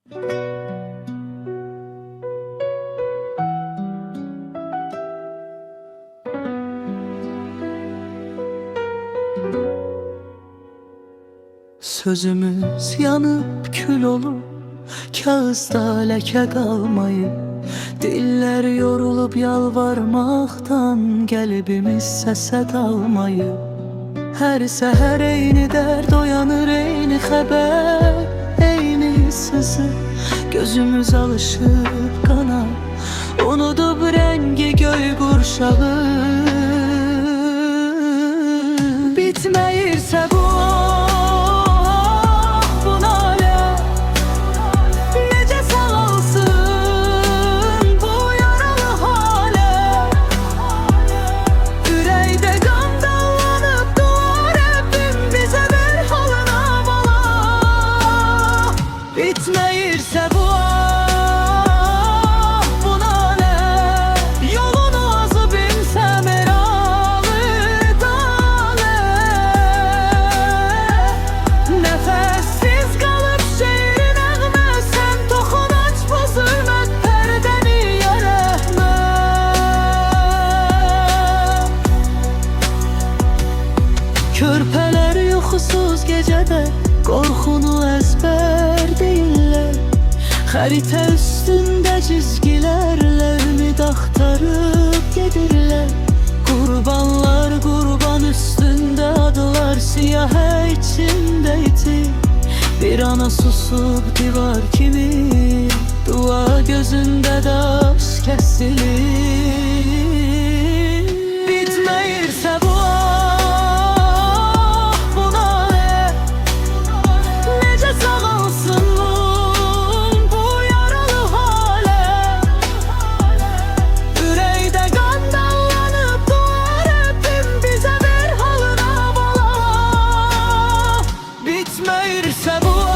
Sözümüz yanıp kül olur, kağızda leke kalmayı. Diller yorulup yalvarmaktan, qəlbimiz səsə dalmayı. Hər səhər eyni dərd oyanır, eyni xəbər, eyni sızı. Gözümüz alışıb qana, unudub rəngi göy qurşağı. Bitməyirsə bu Bitməyirsə bu ah, bu nalə, yolunu azıb insəm eralı dalə. Nəfəssiz qalıb şeirin nəğmə, sən toxunaç bu zülmət pərdəni ya rəhmət. Körpələr yuxusuz gecədə qorxunu əzbər deyirlər. Xəritə üstündə cizgilərlə ümid axtarıb gedirlər. Qurbanlar qurban üstündə, adlar siyahə içində itir. Bir ana susub divar kimi, dua gözündə daş kəsilir. Bitməyirsə bu Bitməyirsə bu